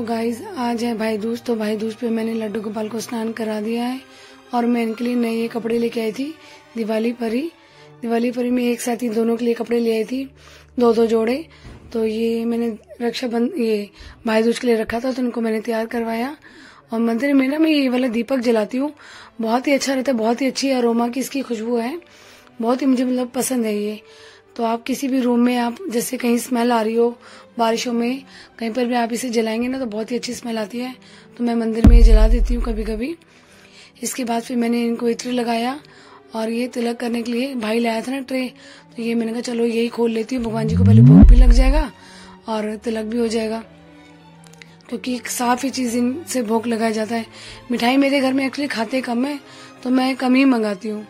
Guys आज है भाई दूज। तो भाई दूज पे मैंने लड्डू गोपाल को स्नान करा दिया है और मैं इनके लिए नए कपड़े लेके आई थी दिवाली पर ही में एक साथ ही दोनों के लिए कपड़े ले आई थी, दो जोड़े। तो ये मैंने ये भाई दूज के लिए रखा था, तो इनको मैंने तैयार करवाया। और मंदिर में ना मैं ये वाला दीपक जलाती हूँ, बहुत ही अच्छा रहता है, बहुत ही अच्छी अरोमा की इसकी खुशबू है, बहुत ही मुझे मतलब पसंद है ये। तो आप किसी भी रूम में आप जैसे कहीं स्मेल आ रही हो, बारिशों में कहीं पर भी आप इसे जलाएंगे ना तो बहुत ही अच्छी स्मेल आती है। तो मैं मंदिर में जला देती हूँ कभी कभी। इसके बाद फिर मैंने इनको इत्र लगाया और ये तिलक करने के लिए भाई लाया था ना ट्रे, तो ये मैंने कहा चलो यही खोल लेती हूँ, भगवान जी को पहले भोग भी लग जाएगा और तिलक भी हो जाएगा, क्योंकि साफ ही चीज इनसे भोग लगाया जाता है। मिठाई मेरे घर में एक्चुअली खाते कम है, तो मैं कम ही मंगाती हूँ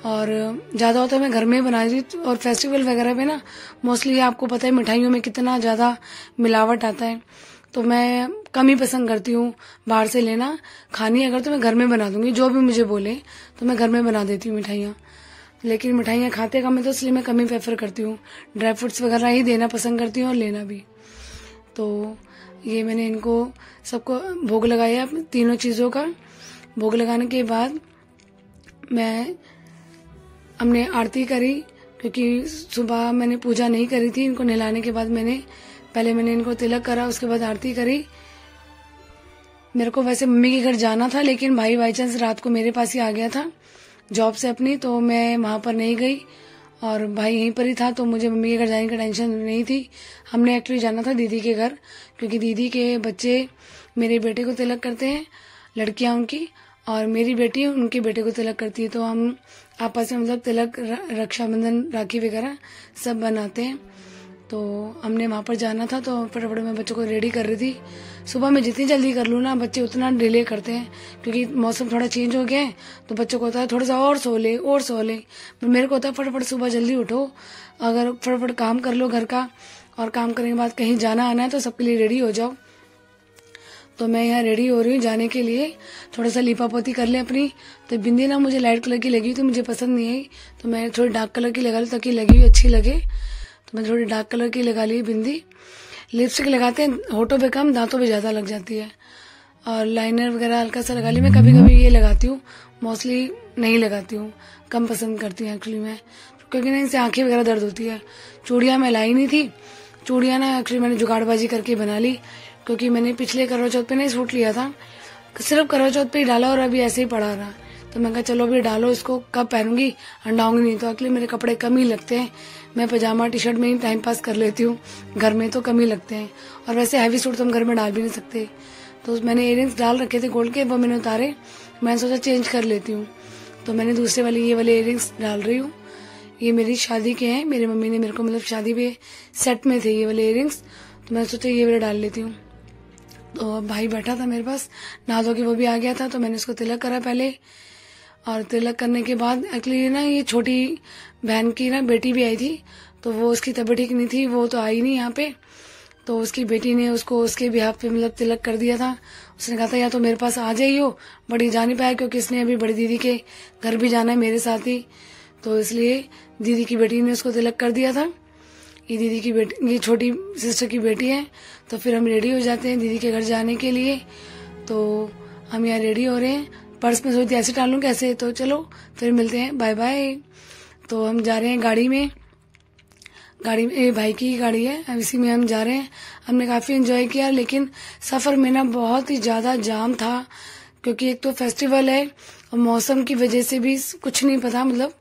और ज़्यादा होता है मैं घर में बना रही। और फेस्टिवल वगैरह पे ना मोस्टली आपको पता है मिठाइयों में कितना ज़्यादा मिलावट आता है, तो मैं कम ही पसंद करती हूँ बाहर से लेना। खानी अगर तो मैं घर में बना दूंगी, जो भी मुझे बोले तो मैं घर में बना देती हूँ मिठाइयाँ। लेकिन मिठाइयाँ खाते कम है तो इसलिए मैं कम ही प्रेफर करती हूँ, ड्राई फ्रूट्स वगैरह ही देना पसंद करती हूँ और लेना भी। तो ये मैंने इनको सबको भोग लगाया, तीनों चीज़ों का भोग लगाने के बाद हमने आरती करी, क्योंकि सुबह मैंने पूजा नहीं करी थी। इनको नहलाने के बाद पहले मैंने इनको तिलक करा, उसके बाद आरती करी। मेरे को वैसे मम्मी के घर जाना था, लेकिन भाई बाई चांस रात को मेरे पास ही आ गया था जॉब से अपनी, तो मैं वहाँ पर नहीं गई और भाई यहीं पर ही था, तो मुझे मम्मी के घर जाने की टेंशन नहीं थी। हमने एक्चुअली जाना था दीदी के घर, क्योंकि दीदी के बच्चे मेरे बेटे को तिलक करते हैं, लड़कियां उनकी, और मेरी बेटी उनके बेटे को तिलक करती है। तो हम आपस में मतलब तिलक, रक्षाबंधन, राखी वगैरह सब बनाते हैं। तो हमने वहाँ पर जाना था, तो फटाफट मैं बच्चों को रेडी कर रही थी। सुबह में जितनी जल्दी कर लूँ ना, बच्चे उतना डिले करते हैं, क्योंकि मौसम थोड़ा चेंज हो गया है, तो बच्चों को होता है थोड़ा सा और सो ले। पर मेरे को होता है फटाफट सुबह जल्दी उठो, अगर फटाफट काम कर लो घर का, और काम करने के बाद कहीं जाना आना है तो सबके लिए रेडी हो जाओ। तो मैं यहाँ रेडी हो रही हूँ जाने के लिए, थोड़ा सा लिपापोती कर ले अपनी। तो बिंदी ना मुझे लाइट कलर की लगी तो मुझे पसंद नहीं आई, तो मैं थोड़ी डार्क कलर की लगा ली ताकि लगी हुई अच्छी लगे। तो मैं थोड़ी डार्क कलर की लगा ली बिंदी। लिपस्टिक लगाते हैं होठों पे कम, दांतों पे ज़्यादा लग जाती है। और लाइनर वगैरह हल्का सा लगा ली। मैं कभी कभी ये लगाती हूँ, मोस्टली नहीं लगाती हूँ, कम पसंद करती हूँ एक्चुअली मैं, क्योंकि ना इनसे आंखें वगैरह दर्द होती है। चूड़ियाँ मैं लाई नहीं थी, चूड़ियाँ ना एक्चुअली मैंने जुगाड़बाजी करके बना ली, क्योंकि मैंने पिछले करवा चौथ पे नहीं सूट लिया था, सिर्फ करवा चौथ पे ही डाला और अभी ऐसे ही पड़ा रहा। तो मैं कहा चलो अभी डालो, इसको कब पहनूंगी, हंडाऊंगी नहीं। तो अगले मेरे कपड़े कम ही लगते हैं, मैं पजामा टी शर्ट में ही टाइम पास कर लेती हूँ, घर में तो कम ही लगते हैं। और वैसे हैवी सूट तो हम घर में डाल भी नहीं सकते। तो मैंने इयररिंग्स डाल रखे थे गोल्ड के, वो मैंने उतारे, मैंने सोचा चेंज कर लेती हूँ। तो मैंने दूसरे वाले ये वाले इयररिंग्स डाल रही हूँ। ये मेरी शादी के हैं, मेरी मम्मी ने मेरे को मतलब शादी पे सेट में थे ये वाले इयररिंग्स, तो मैंने सोचा ये वाले डाल लेती हूँ। तो भाई बैठा था मेरे पास, नहा धो के वो भी आ गया था, तो मैंने उसको तिलक करा पहले। और तिलक करने के बाद एक्चुअली ना ये छोटी बहन की ना बेटी भी आई थी, तो वो उसकी तबीयत ठीक नहीं थी, वो तो आई नहीं यहाँ पे। तो उसकी बेटी ने उसको उसके बिहाफ पे मतलब तिलक कर दिया था। उसने कहा था या तो मेरे पास आ जाइयो, बड़ी जा नहीं पाया क्योंकि इसने अभी बड़ी दीदी के घर भी जाना है मेरे साथ ही, तो इसलिए दीदी की बेटी ने उसको तिलक कर दिया था। ये दीदी की बेटी, ये छोटी सिस्टर की बेटी है। तो फिर हम रेडी हो जाते हैं दीदी के घर जाने के लिए। तो हम यहाँ रेडी हो रहे हैं, पर्स में सोचती ऐसे डालूं कैसे, तो चलो फिर मिलते हैं, बाय बाय। तो हम जा रहे हैं गाड़ी में भाई की गाड़ी है, अब इसी में हम जा रहे हैं। हमने काफ़ी एंजॉय किया, लेकिन सफ़र में ना बहुत ही ज़्यादा जाम था, क्योंकि एक तो फेस्टिवल है और मौसम की वजह से भी कुछ नहीं पता, मतलब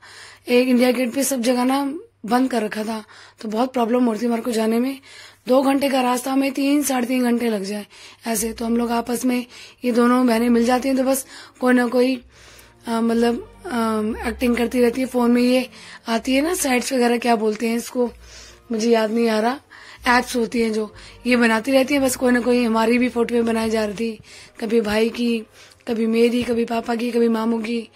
एक इंडिया गेट पे सब जगह ना बंद कर रखा था, तो बहुत प्रॉब्लम होती है हमारे को जाने में। 2 घंटे का रास्ता में 3-3.5 घंटे लग जाए ऐसे। तो हम लोग आपस में ये दोनों बहनें मिल जाती हैं, तो बस कोई ना कोई मतलब एक्टिंग करती रहती है। फोन में ये आती है ना साइट्स वगैरह, क्या बोलते हैं इसको, मुझे याद नहीं आ रहा, एप्स होती हैं जो ये बनाती रहती है, बस कोई ना कोई। हमारी भी फोटोएं बनाई जा रही थी, कभी भाई की, कभी मेरी, कभी पापा की, कभी मामू की।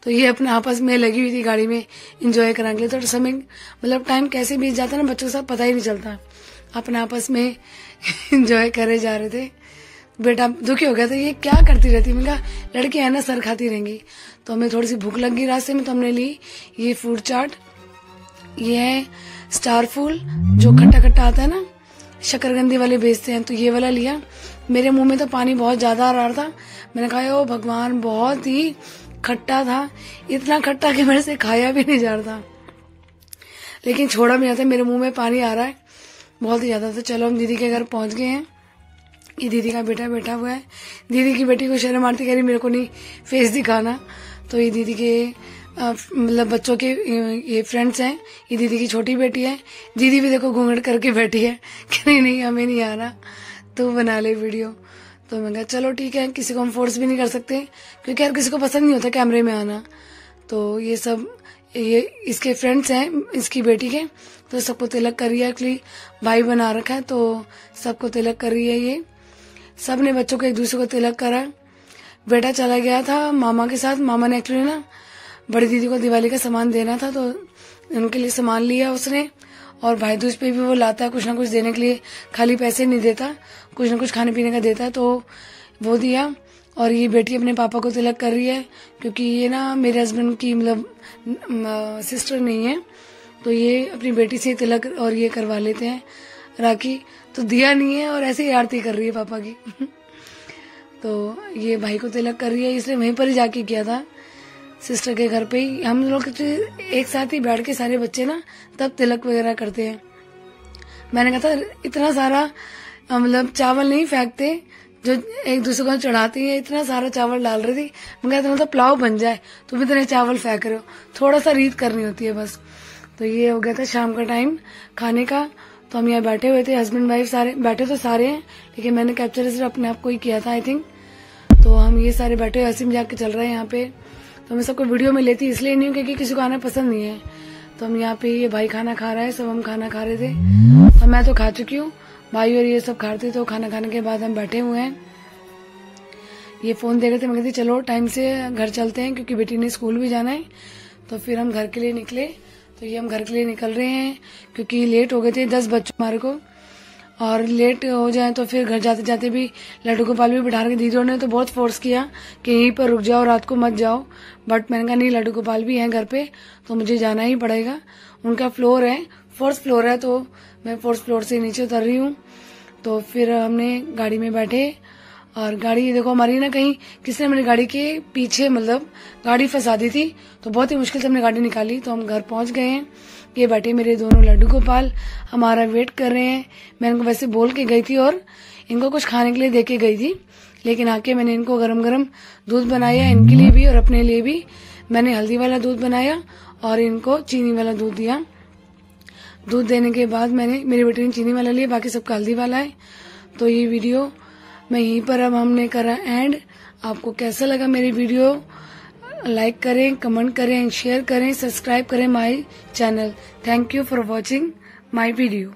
तो ये अपने आपस में लगी हुई थी गाड़ी में एंजॉय कराने के लिए। तो समय मतलब टाइम कैसे बीत जाता है ना बच्चों के साथ पता ही नहीं चलता, अपने आपस में एंजॉय करे जा रहे थे। बेटा दुखी हो गया था, ये क्या करती रहती, मैं कहा लड़की है ना सर खाती रहेंगी। तो हमें थोड़ी सी भूख लग गई रास्ते में, तो हमने ली ये फ्रूट चाट, ये है स्टार फूल जो खट्टा खट्टा आता है ना, शकरकंदी वाले बेचते हैं, तो ये वाला लिया। मेरे मुंह में तो पानी बहुत ज्यादा आ रहा था। मैंने कहा ओ भगवान, बहुत ही खट्टा था, इतना खट्टा कि मेरे से खाया भी नहीं जा रहा था, लेकिन छोड़ा भी नहीं था। मेरे मुंह में पानी आ रहा है बहुत ही ज्यादा। तो चलो हम दीदी के घर पहुंच गए हैं। ये दीदी का बेटा बैठा हुआ है। दीदी की बेटी को शर्म आती, कह रही मेरे को नहीं फेस दिखाना। तो ये दीदी के मतलब बच्चों के ये फ्रेंड्स हैं। ये दीदी की छोटी बेटी है। दीदी भी देखो घूंघट करके बैठी है, कह रही नहीं हमें नहीं आ रहा, तो बना ले वीडियो। तो मैं कहा चलो ठीक है, किसी को हम फोर्स भी नहीं कर सकते, क्योंकि यार किसी को पसंद नहीं होता कैमरे में आना। तो ये सब ये इसके फ्रेंड्स हैं इसकी बेटी के, तो सबको तिलक कर रही है। एक्चुअली भाई बना रखा है, तो सबको तिलक कर रही है। ये सब ने बच्चों को एक दूसरे को तिलक करा। बेटा चला गया था मामा के साथ। मामा ने एक्चुअली ना बड़ी दीदी को दिवाली का सामान देना था, तो उनके लिए सामान लिया उसने। और भाई दूज पे भी वो लाता है कुछ ना कुछ देने के लिए, खाली पैसे नहीं देता, कुछ ना कुछ खाने पीने का देता है, तो वो दिया। और ये बेटी अपने पापा को तिलक कर रही है, क्योंकि ये ना मेरे हस्बैंड की मतलब सिस्टर नहीं है, तो ये अपनी बेटी से तिलक और ये करवा लेते हैं राखी। तो दिया नहीं है और ऐसे ही आरती कर रही है पापा की। तो ये भाई को तिलक कर रही है, इसने वहीं पर ही जाके किया था सिस्टर के घर पे ही। हम लोग एक साथ ही बैठ के सारे बच्चे ना तब तिलक वगैरह करते हैं। मैंने कहा था इतना सारा मतलब चावल नहीं फेंकते जो एक दूसरे को चढ़ाती है, इतना सारा चावल डाल रही थी। मैं कहता मतलब पुलाव बन जाए, तुम इतने चावल फेंक रहे हो, थोड़ा सा रीत करनी होती है बस। तो ये हो गया था शाम का टाइम खाने का। तो हम यहाँ बैठे हुए थे, हस्बैंड वाइफ सारे बैठे तो सारे हैं, लेकिन मैंने कैप्चर सिर्फ अपने आप को ही किया था आई थिंक। तो हम ये सारे बैठे हुए हंसी मजाक के चल रहे हैं यहाँ पे। तो मैं सबको वीडियो में लेती इसलिए नहीं हूँ क्योंकि किसी को आना पसंद नहीं है। तो हम यहाँ पे ये भाई खाना खा रहा है, सब हम खाना खा रहे थे, और मैं तो खा चुकी हूँ, भाई और ये सब खा रहे थे। तो खाना खाने के बाद हम बैठे हुए हैं, ये फोन देख रहे थे। मैं कहती चलो टाइम से घर चलते हैं, क्योंकि बेटी ने स्कूल भी जाना है। तो फिर हम घर के लिए निकले। तो ये हम घर के लिए निकल रहे हैं, क्योंकि लेट हो गए थे, 10 बज हमारे को, और लेट हो जाए तो फिर घर जाते जाते भी लड्डू गोपाल भी बिठा के दीदियों ने तो बहुत फोर्स किया कि यहीं पर रुक जाओ, रात को मत जाओ। बट मैंने कहा नहीं, लड्डू गोपाल भी हैं घर पे, तो मुझे जाना ही पड़ेगा। उनका फ्लोर है, 4th फ्लोर है, तो मैं 4th फ्लोर से नीचे उतर रही हूँ। तो फिर हमने गाड़ी में बैठे, और गाड़ी देखो हमारी ना कहीं किसी ने मेरी गाड़ी के पीछे मतलब गाड़ी फंसा दी थी, तो बहुत ही मुश्किल से हमने गाड़ी निकाली। तो हम घर पहुंच गए हैं। ये बैठे मेरे दोनों लड्डू गोपाल हमारा वेट कर रहे हैं। मैं इनको वैसे बोल के गई थी और इनको कुछ खाने के लिए दे के गई थी, लेकिन आके मैंने इनको गरम गरम दूध बनाया, इनके लिए भी और अपने लिए भी। मैंने हल्दी वाला दूध बनाया और इनको चीनी वाला दूध दिया। दूध देने के बाद मैंने, मेरी बेटी ने चीनी वाला लिया, बाकी सबका हल्दी वाला है। तो ये वीडियो मैं यहीं पर अब हमने करा एंड। आपको कैसा लगा मेरी वीडियो, लाइक करें, कमेंट करें, शेयर करें, सब्सक्राइब करें my channel. Thank you for watching my video.